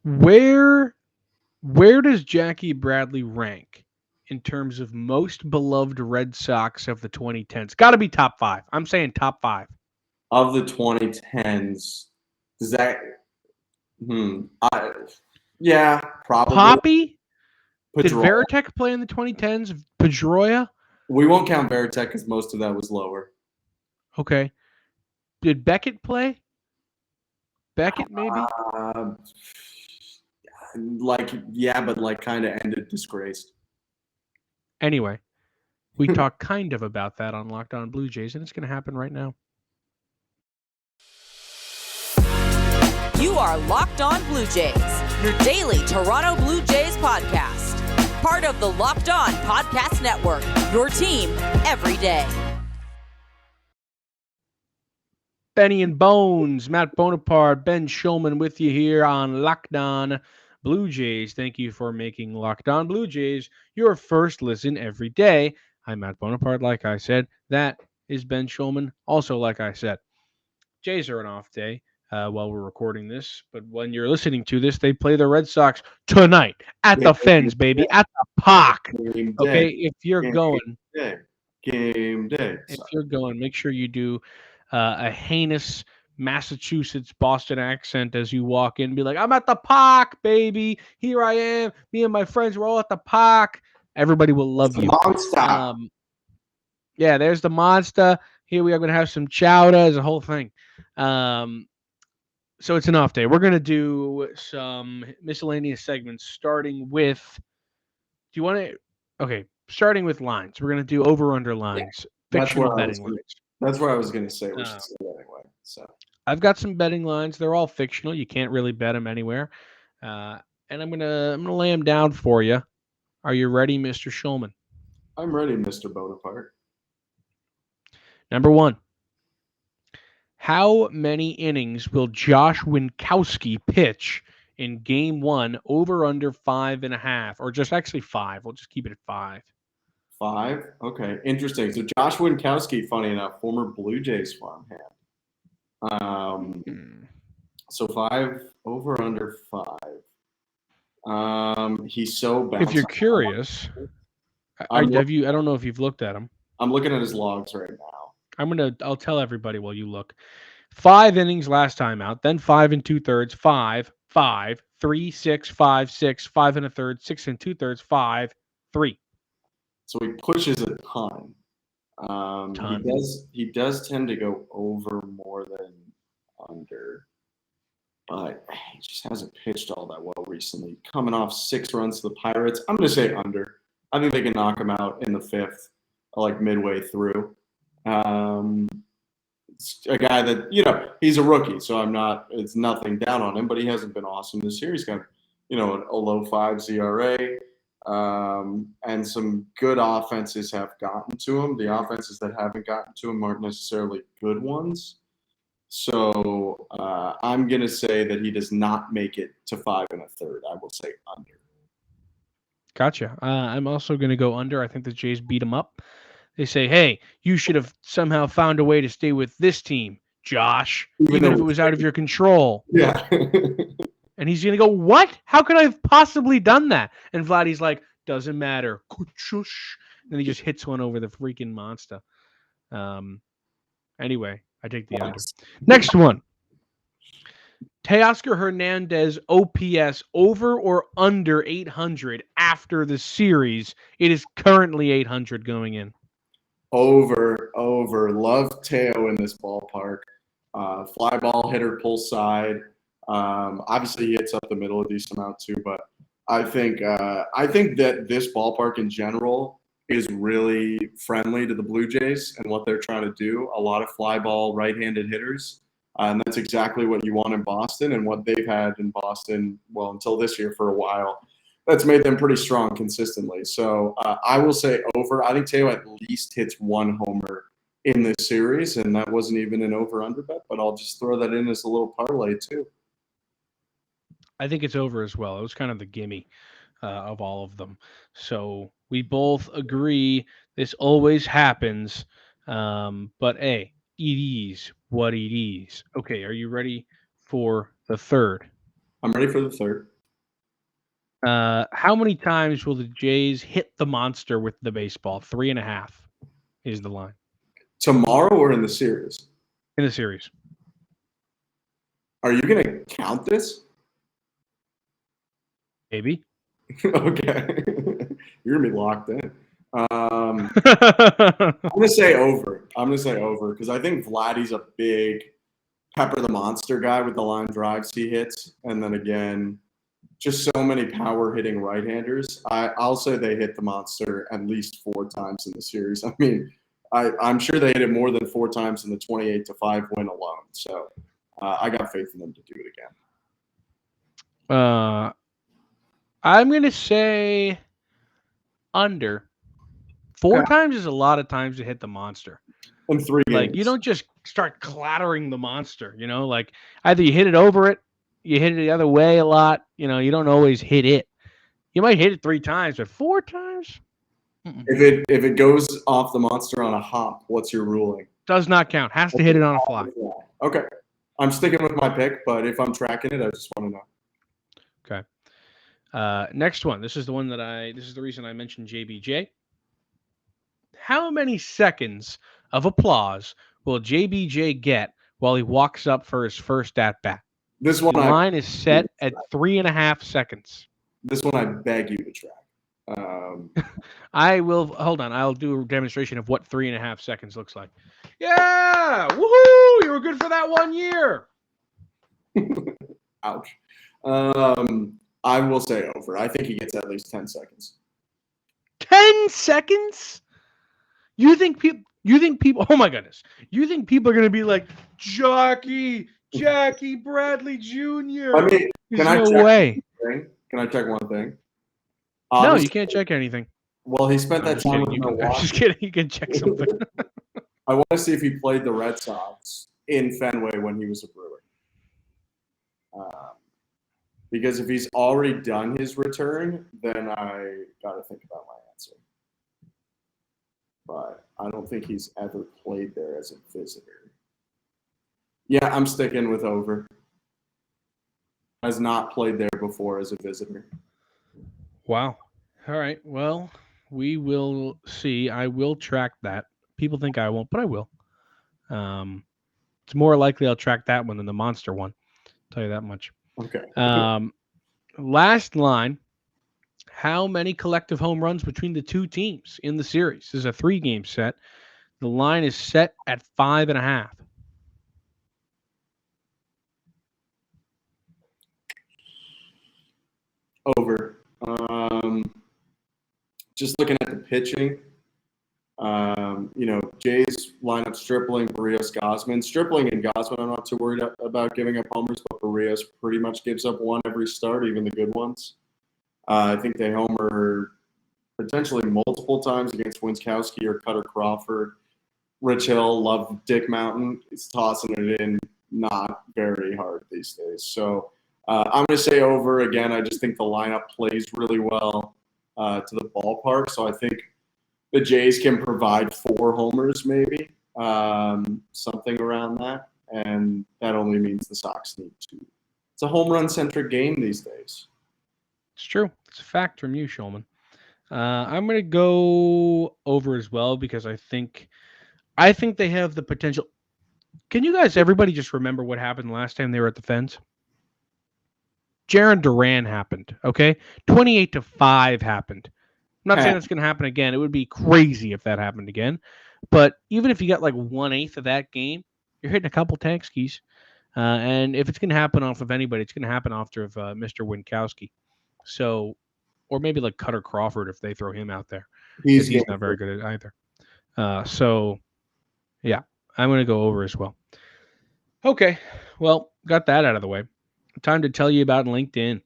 Where where does Jackie Bradley rank in terms of most beloved Red Sox of the 2010s? Got to be top 5. I'm saying top 5. Of the 2010s, does that? I, yeah, probably. Poppy? Did Pedroia. Veritek play in the 2010s? Pedroia? We won't count Veritek because most of that was lower. Okay. Did Beckett play? Beckett maybe? Uh, yeah, but kind of ended disgraced. Anyway, we talked kind of about that on Locked On Blue Jays, and it's going to happen right now. You are Locked On Blue Jays, your daily Toronto Blue Jays podcast. Part of the Locked On Podcast Network, your team every day. Benny and Bones, Matt Bonaparte, Ben Shulman with you here on Locked On Blue Jays. Thank you for making Locked On Blue Jays your first listen every day. I'm Matt Bonaparte, like I said. That is Ben Shulman, also like I said. Jays are an off day while we're recording this, but when you're listening to this, they play the Red Sox tonight at the Fens, baby, at the Park. Game Okay, day. if you're Game going, day. Game day. if Sorry. you're going, make sure you do a heinous Massachusetts Boston accent as you walk in. Be like, I'm at the park, baby. Here I am. Me and my friends were all at the park. Everybody will love you. Monster. Yeah, there's the monster. Here we are going to have some chowder as a whole thing. So it's an off day. We're going to do some miscellaneous segments starting with. Do you want to? Okay, starting with lines. We're going to do over/under lines, fictional betting lines. That's where I was going to say we should say anyway. So I've got some betting lines. They're all fictional. You can't really bet them anywhere. And I'm gonna lay them down for you. Are you ready, Mr. Shulman? I'm ready, Mr. Bonaparte. Number one. How many innings will Josh Winkowski pitch in Game 1 over under 5.5, or just actually 5? We'll just keep it at 5. 5? Okay, interesting. So Josh Winkowski, funny enough, former Blue Jays farmhand. So 5 over under 5. He's so bad. If you're curious, I don't know if you've looked at him. I'm looking at his logs right now. I'll tell everybody while you look. 5 innings last time out, then 5 2/3, 5, 5, 3, 6, 5, 6, 5 1/3, 6 2/3, 5, 3. So he pushes a ton. He does tend to go over more than under, but he just hasn't pitched all that well recently. Coming off 6 runs to the Pirates, I'm going to say under. I think they can knock him out in the 5th, like midway through. A guy that, he's a rookie, so it's nothing down on him, but he hasn't been awesome this year. He's got, a low 5 ZRA. And some good offenses have gotten to him. The offenses that haven't gotten to him aren't necessarily good ones. So I'm going to say that he does not make it to 5 1/3. I will say under. Gotcha. I'm also going to go under. I think the Jays beat him up. They say, hey, you should have somehow found a way to stay with this team, Josh, even if it was out of your control. Yeah. And he's going to go, what? How could I have possibly done that? And Vladdy's like, doesn't matter. And he just hits one over the freaking monster. Anyway, I take the under. Next one. Teoscar Hernandez OPS over or under 800 after the series. It is currently 800 going in. Over. Love Teo in this ballpark. Fly ball hitter, pull side. Obviously, he hits up the middle a decent amount too. But I think that this ballpark in general is really friendly to the Blue Jays and what they're trying to do. A lot of fly ball right-handed hitters. And that's exactly what you want in Boston and what they've had in Boston, well, until this year for a while. That's made them pretty strong consistently. So I will say over. I think Teo at least hits 1 homer in this series, and that wasn't even an over-under bet, but I'll just throw that in as a little parlay too. I think it's over as well. It was kind of the gimme of all of them. So we both agree this always happens. But hey, it is what it is. Okay, are you ready for the third? I'm ready for the third. How many times will the Jays hit the monster with the baseball? 3.5 is the line Tomorrow or in the series? in the series. Are you going to count this? Maybe. Okay. You're going to be locked in. I'm going to say over. Because I think Vladdy's a big pepper the monster guy with the line drives he hits. And then again, just so many power hitting right-handers. I'll say they hit the monster at least 4 times in the series. I mean, I'm sure they hit it more than 4 times in the 28-5 win alone. So I got faith in them to do it again. I'm going to say under. 4 Okay. times is a lot of times to hit the monster. In 3 games. Like, you don't just start clattering the monster, like either you hit it over it, you hit it the other way a lot, you don't always hit it. You might hit it 3 times, but 4 times? Mm-mm. If it goes off the monster on a hop, what's your ruling? Does not count. Has to hit it on a fly. Okay. I'm sticking with my pick, but if I'm tracking it, I just want to know. Okay. Next one. This is the one this is the reason I mentioned JBJ. How many seconds of applause will JBJ get while he walks up for his first at-bat? This one, the line is set at 3.5 seconds. This one I beg you to track. I will hold on. I'll do a demonstration of what 3.5 seconds looks like. Yeah, woohoo! You were good for that 1 year. Ouch. I will say over. I think he gets at least 10 seconds. 10 seconds? You think people? Oh my goodness! You think people are gonna be like Jackie Bradley Jr.? I mean, There's no way. Can I check one thing? No, you can't check anything. Well, he spent that time with Milwaukee. I'm just kidding. You can check something. I want to see if he played the Red Sox in Fenway when he was a Brewer. Because if he's already done his return, then I got to think about my answer. But I don't think he's ever played there as a visitor. Yeah, I'm sticking with over. Has not played there before as a visitor. Wow. All right. Well, we will see. I will track that. People think I won't, but I will. It's more likely I'll track that one than the monster one. I'll tell you that much. Okay. Last line. How many collective home runs between the two teams in the series? This is a 3-game set. The line is set at 5.5. Over. Just looking at the pitching, Jay's lineup: Stripling, Barrios, Gosman. Stripling and Gosman, I'm not too worried about giving up homers, but Barrios pretty much gives up one every start, even the good ones. I think they homer potentially multiple times against Winskowski or Cutter Crawford. Rich Hill, love Dick Mountain. He's tossing it in not very hard these days. So I'm going to say over again. I just think the lineup plays really well to the ballpark. So I think the Jays can provide 4 homers maybe, something around that. And that only means the Sox need 2. It's a home run-centric game these days. It's true. It's a fact from you, Shulman. I'm going to go over as well because I think they have the potential. Can you guys, everybody, just remember what happened last time they were at the Fens? Jarren Duran happened, okay? 28-5 happened. I'm not saying that's going to happen again. It would be crazy if that happened again. But even if you got like 1/8 of that game, you're hitting a couple tank skis. And if it's going to happen off of anybody, it's going to happen off of Mr. Winkowski. So, or maybe like Cutter Crawford if they throw him out there. He's not very good at it either. So, yeah, I'm going to go over as well. Okay, well, got that out of the way. Time to tell you about LinkedIn.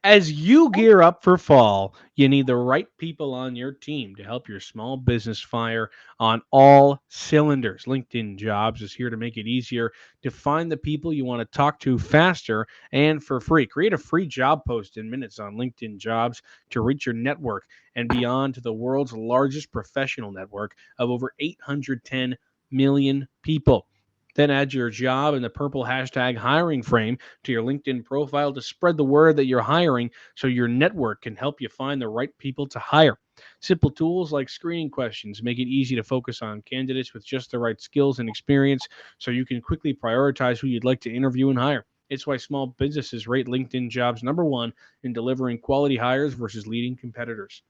As you gear up for fall, you need the right people on your team to help your small business fire on all cylinders. LinkedIn Jobs is here to make it easier to find the people you want to talk to faster and for free. Create a free job post in minutes on LinkedIn Jobs to reach your network and beyond to the world's largest professional network of over 810 million people. Then add your job and the purple hashtag hiring frame to your LinkedIn profile to spread the word that you're hiring so your network can help you find the right people to hire. Simple tools like screening questions make it easy to focus on candidates with just the right skills and experience so you can quickly prioritize who you'd like to interview and hire. It's why small businesses rate LinkedIn jobs number one in delivering quality hires versus leading competitors.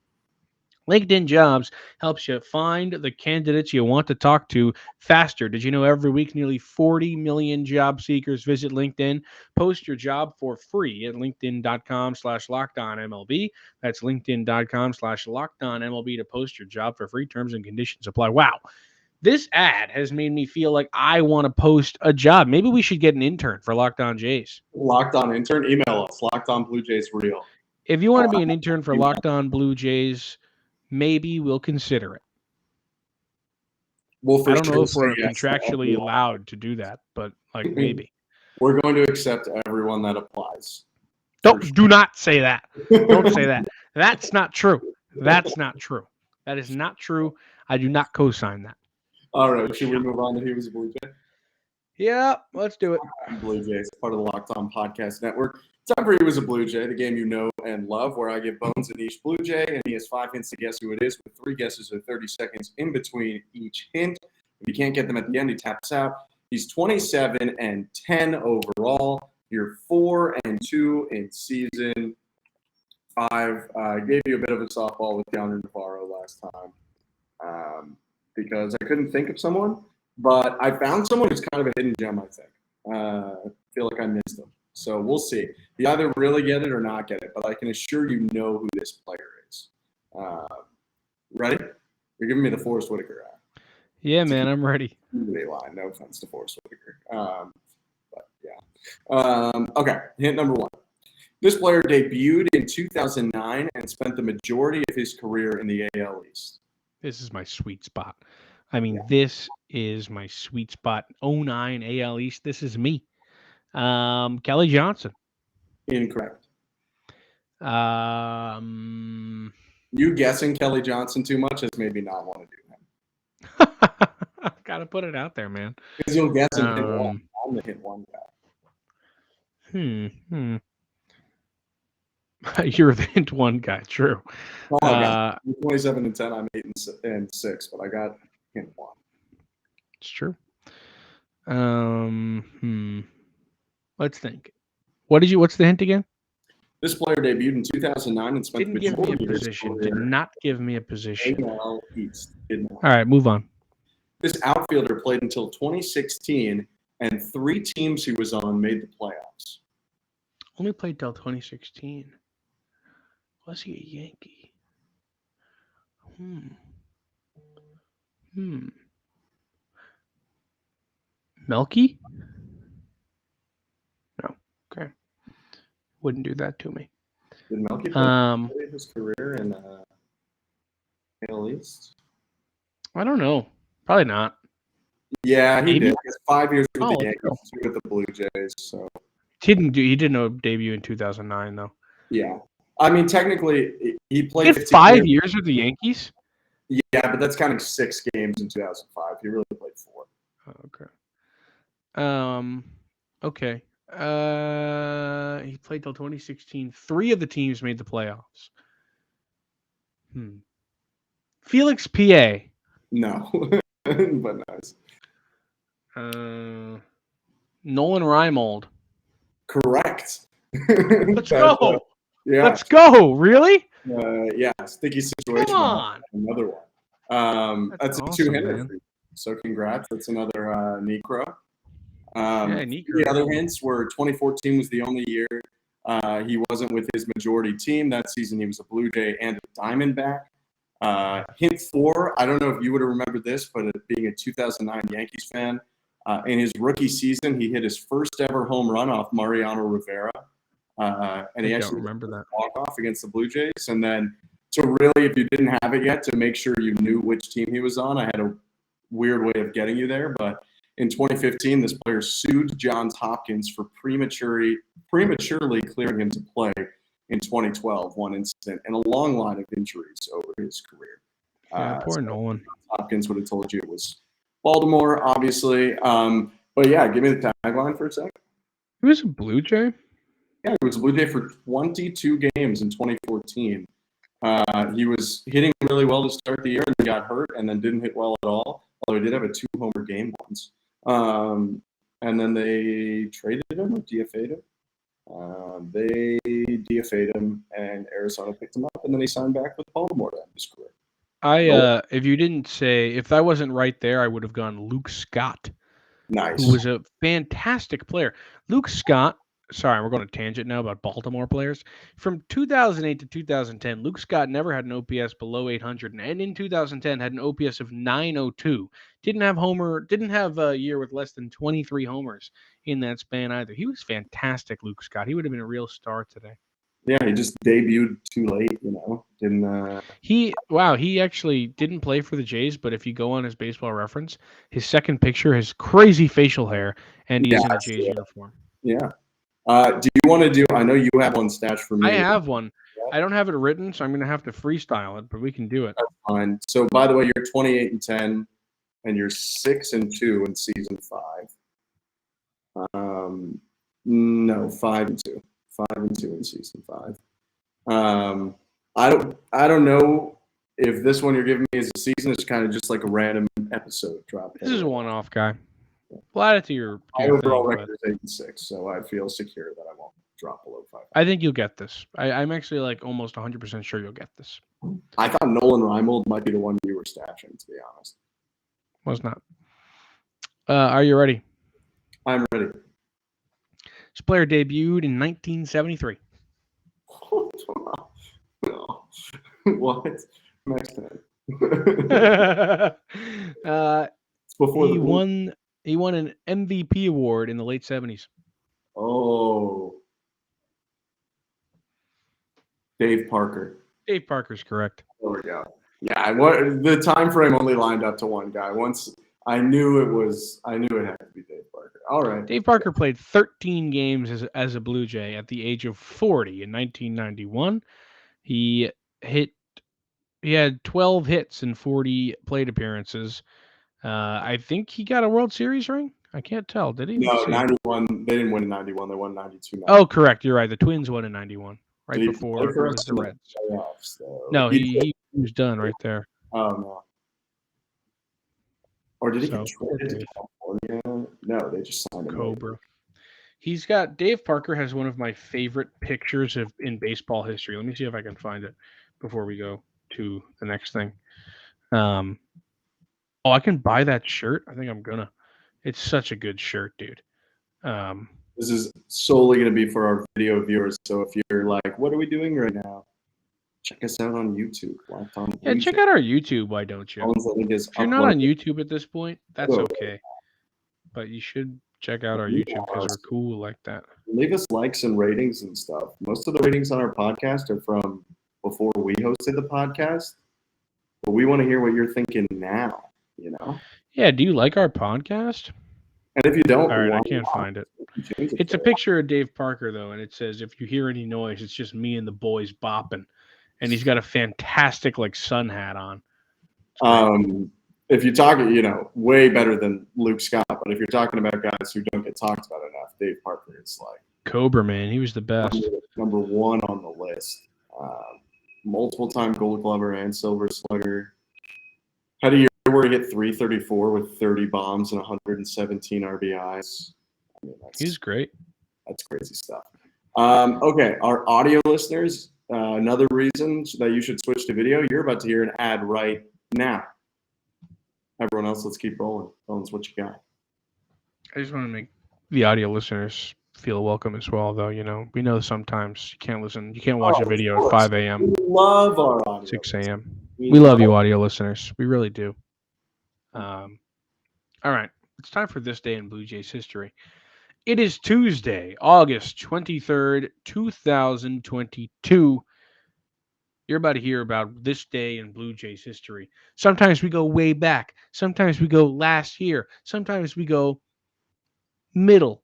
LinkedIn Jobs helps you find the candidates you want to talk to faster. Did you know every week nearly 40 million job seekers visit LinkedIn? Post your job for free at linkedin.com/lockedonmlb. That's linkedin.com/lockedonmlb to post your job for free. Terms and conditions apply. Wow. This ad has made me feel like I want to post a job. Maybe we should get an intern for Locked On Jays. Locked On intern, email us, Locked On Blue Jays Real. If you want to be an intern for Locked On Blue Jays, maybe we'll consider it. We'll for I don't sure know if say we're yes to contractually everyone. allowed to do that, but like maybe. We're going to accept everyone that applies. Do not say that. Don't say that. That's not true. That's not true. That is not true. I do not co-sign that. All right, should we move on to He Was a Blue Jay? Yeah, let's do it. Blue Jays, part of the Locked On Podcast Network. Time for He Was a Blue Jay, the game you know and love, where I give Bones and each Blue Jay, and he has 5 hints to guess who it is, with 3 guesses or 30 seconds in between each hint. If you can't get them at the end, he taps out. He's 27-10 overall. You're 4-2 in season 5. I gave you a bit of a softball with Yonder Navarro last time because I couldn't think of someone, but I found someone who's kind of a hidden gem, I think. I feel like I missed him. So we'll see. You either really get it or not get it, but I can assure you know who this player is. Ready? You're giving me the Forrest Whitaker eye. Yeah, man, I'm ready. Line. No offense to Forrest Whitaker. But yeah. Okay, hint number 1. This player debuted in 2009 and spent the majority of his career in the AL East. This is my sweet spot. I mean, This is my sweet spot. 09 AL East. This is me. Kelly Johnson. Incorrect. You guessing Kelly Johnson too much has made me not want to do him. Gotta put it out there, man. Because you'll guess him hit one. I'm the hit one guy. You're the hint one guy, true. Oh, I'm 27-10. I'm 8-6, but I got hint 1. It's true. Let's think. What's the hint again? This player debuted in 2009 and spent Didn't give me a position. Did not give me a position. AL East. All right, move on. This outfielder played until 2016, and 3 teams he was on made the playoffs. Only played till 2016. Was he a Yankee? Melky? No. Okay. Wouldn't do that to me. Did Melky play his career in AL East? I don't know. Probably not. Yeah, he did. 5 years with the Yankees, 2 with the Blue Jays. So he didn't debut in 2009 though. Yeah, I mean technically he played. He had 5 years with the Yankees. Yeah, but that's counting 6 games in 2005. He really played 4. Okay. He played till 2016. 3 of the teams made the playoffs. Felix PA. No, but nice. Nolan Reimold. Correct. Let's go. Yeah. Let's go. Really? Yeah. Sticky situation. Come on. Another one. That's awesome, a 2-hitter. So congrats. That's another Necro. The other hints were 2014 was the only year he wasn't with his majority team. That season he was a Blue Jay and a Diamondback. Hint 4, I don't know if you would have remembered this, but being a 2009 Yankees fan, in his rookie season, he hit his first ever home run off Mariano Rivera. And he actually remember that walk-off against the Blue Jays. And then to really, if you didn't have it yet, to make sure you knew which team he was on, I had a weird way of getting you there. But in 2015, this player sued Johns Hopkins for prematurely clearing him to play in 2012, one incident, and a long line of injuries over his career. Poor Nolan. Hopkins would have told you it was Baltimore, obviously. But yeah, give me the tagline for a sec. He was a Blue Jay? Yeah, he was a Blue Jay for 22 games in 2014. He was hitting really well to start the year and then got hurt and then didn't hit well at all, although he did have a 2-homer game once. And then they traded him or DFA'd him. They DFA'd him, and Arizona picked him up, and then he signed back with Baltimore to end his career. If you didn't say, if I wasn't right there, I would have gone Luke Scott, Nice. who was a fantastic player. Luke Scott, sorry, we're going to tangent now about Baltimore players. From 2008 to 2010, Luke Scott never had an OPS below 800, and in 2010 had an OPS of 902. Didn't have a year with less than 23 homers in that span either. He was fantastic, Luke Scott. He would have been a real star today. Yeah, he just debuted too late, Didn't. He actually didn't play for the Jays, but if you go on his Baseball Reference, his second picture has crazy facial hair, and he's in a Jays uniform. Yeah. Do you want to do? I know you have one stashed for me. I have one. I don't have it written, so I'm going to have to freestyle it, but we can do it. That's fine. So, by the way, you're 28-10, and you're 6-2 in season 5. No, 5-2. 5-2 in season 5. I don't know if this one you're giving me is a season. It's kind of just like a random episode drop. This is a one-off, guy. We'll add it to your overall thing, record is 8-6, so I feel secure that I won't drop below 5. I think you'll get this. I'm actually like almost 100% sure you'll get this. I thought Nolan Reimold might be the one you were stashing, to be honest. Was not. Are you ready? I'm ready. This player debuted in 1973. No. What? Next time. It's before he won an MVP award in the late 70s. Oh. Dave Parker. Dave Parker's correct. There we go. Yeah, the time frame only lined up to one guy. Once I knew it had to be Dave Parker. All right. Dave Parker played 13 games as a Blue Jay at the age of 40 in 1991. He had 12 hits and 40 plate appearances. I think he got a World Series ring. I can't tell. Did he? No, 91. They didn't win in 91. They won 92. Oh, correct. You're right. The Twins won in 91, right before it was the Reds. Playoffs, no, he was done right there. Oh, no. Or did he get traded to California? No, they just signed him. Cobra. Dave Parker has one of my favorite pictures in baseball history. Let me see if I can find it before we go to the next thing. I can buy that shirt. I think I'm gonna. It's such a good shirt, dude. This is solely going to be for our video viewers. So if you're like, what are we doing right now? Check us out on YouTube. Check out our YouTube. Why don't you? If you're not on YouTube at this point, that's okay. But you should check out our YouTube because we're cool like that. Leave us likes and ratings and stuff. Most of the ratings on our podcast are from before we hosted the podcast. But we want to hear what you're thinking now, Yeah, do you like our podcast? And if you don't, all right, I can't find it. It's a picture of Dave Parker, though, and it says, if you hear any noise, it's just me and the boys bopping. And he's got a fantastic, sun hat on. If you're talking, way better than Luke Scott, but if you're talking about guys who don't get talked about enough, Dave Parker is Cobra, man. He was the best. Number one on the list. Multiple-time Gold Glover and Silver Slugger. Had a year where he hit 334 with 30 bombs and 117 RBIs. He's great. That's crazy stuff. Okay, our audio listeners, another reason that you should switch to video, you're about to hear an ad right now. Everyone else, let's keep rolling. Bones, what you got? I just want to make the audio listeners feel welcome as well, though. We know sometimes you can't listen. You can't watch a video at 5 a.m. We love our audio. 6 a.m. We love you, audio listeners. We really do. All right. It's time for This Day in Blue Jays History. It is Tuesday, August 23rd, 2022. You're about to hear about this day in Blue Jays history. Sometimes we go way back. Sometimes we go last year. Sometimes we go middle.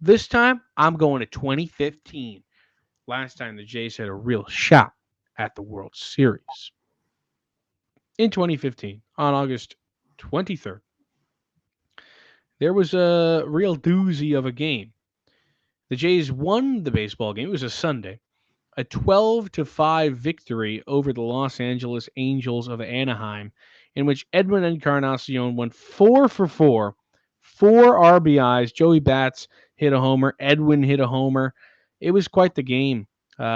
This time, I'm going to 2015. Last time the Jays had a real shot at the World Series. In 2015, on August 23rd, there was a real doozy of a game. The Jays won the baseball game. It was a Sunday. A 12-5 victory over the Los Angeles Angels of Anaheim, in which Edwin Encarnacion went 4 for 4, 4 RBIs. Joey Bats hit a homer. Edwin hit a homer. It was quite the game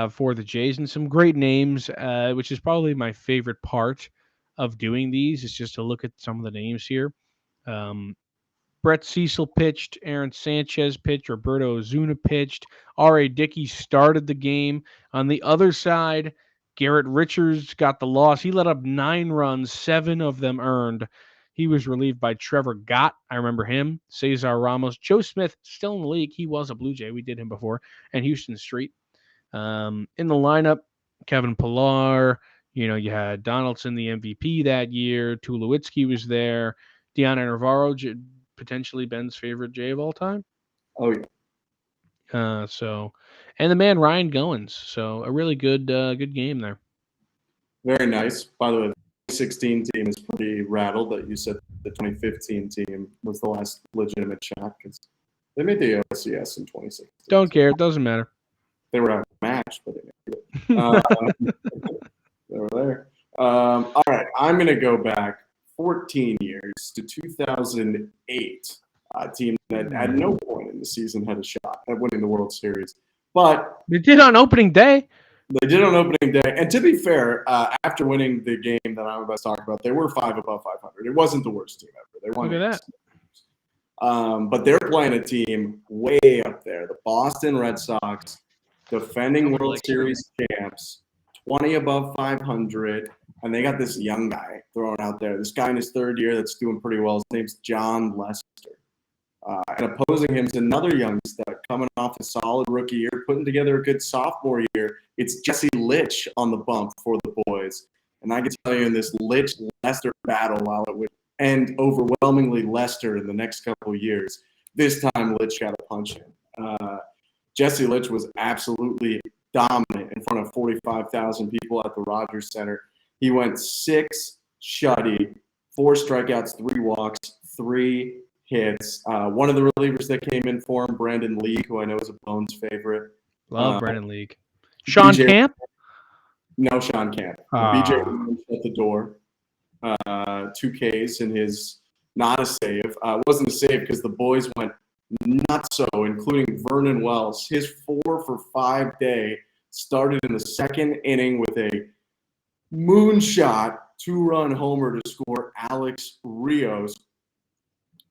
for the Jays, and some great names, which is probably my favorite part of doing these, is just to look at some of the names here. Um, Brett Cecil pitched, Aaron Sanchez pitched, Roberto Ozuna pitched, R.A. Dickey started the game. On the other side, Garrett Richards got the loss. He let up 9 runs, 7 of them earned. He was relieved by Trevor Gott. I remember him. Cesar Ramos. Joe Smith, still in the league. He was a Blue Jay. We did him before. And Houston Street. In the lineup, Kevin Pillar. You had Donaldson, the MVP that year. Tulowitzki was there. Deanna Navarro, potentially Ben's favorite Jay of all time. Oh yeah, And the man Ryan Goins. So a really good game there. very nice. By the way, the 2016 team is pretty rattled that you said the 2015 team was the last legitimate shot because they made the OCS in 2016. Don't care. It doesn't matter. They were outmatched, but they made it. They were there. All right, I'm going to go back 14 years to 2008. A team that at no point in the season had a shot at winning the World Series. But they did on opening day. They did on opening day. And to be fair, after winning the game that I'm about to talk about, they were 5 above 500. It wasn't the worst team ever. They won. Look at that. But they're playing a team way up there. The Boston Red Sox, defending World Series champs, 20 above 500. And they got this young guy thrown out there. This guy in his 3rd year that's doing pretty well. His name's John Lester. And opposing him is another young stud coming off a solid rookie year, putting together a good sophomore year. It's Jesse Litch on the bump for the boys. And I can tell you in this Litch-Lester battle, while it would end overwhelmingly Lester in the next couple of years, this time Litch got a punch in. Jesse Litch was absolutely dominant in front of 45,000 people at the Rogers Center. He went 6 shutty, 4 strikeouts, 3 walks, 3 hits. One of the relievers that came in for him, Brandon League, who I know is a Bones favorite. Love Brandon League. Sean BJ, Camp? No, Sean Camp. BJ at the door. 2 Ks in his not a save. It wasn't a save because the boys went nuts, so including Vernon Wells. His 4 for 5 day started in the 2nd inning with a moonshot 2-run homer to score Alex Rios.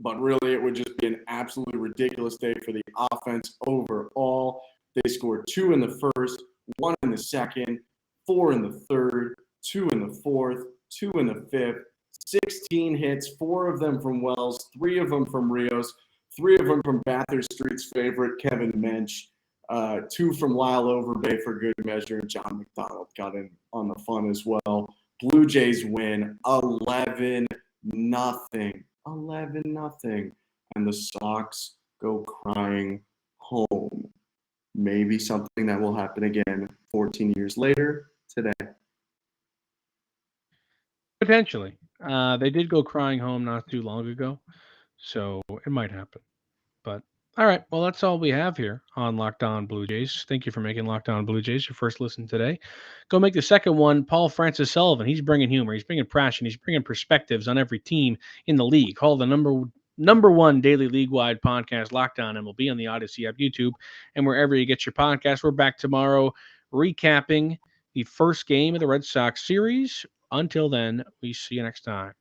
But really, it would just be an absolutely ridiculous day for the offense overall. They scored 2 in the 1st, 1 in the 2nd, 4 in the 3rd, 2 in the 4th, 2 in the 5th, 16 hits, 4 of them from Wells, 3 of them from Rios, 3 of them from Bathurst Street's favorite, Kevin Mensch, 2 from Lyle Overbay for good measure, and John McDonald got in on the fun as well. Blue Jays win 11-0. 11-0. And the Sox go crying home. Maybe something that will happen again 14 years later today. Potentially. They did go crying home not too long ago, so it might happen. But all right, well, that's all we have here on Locked On Blue Jays. Thank you for making Locked On Blue Jays your first listen today. Go make the second one, Paul Francis Sullivan. He's bringing humor, he's bringing passion, he's bringing perspectives on every team in the league. Call the number one daily league-wide podcast, Locked On MLB, on the Odyssey app, YouTube, and wherever you get your podcast. We're back tomorrow recapping the first game of the Red Sox series. Until then, we see you next time.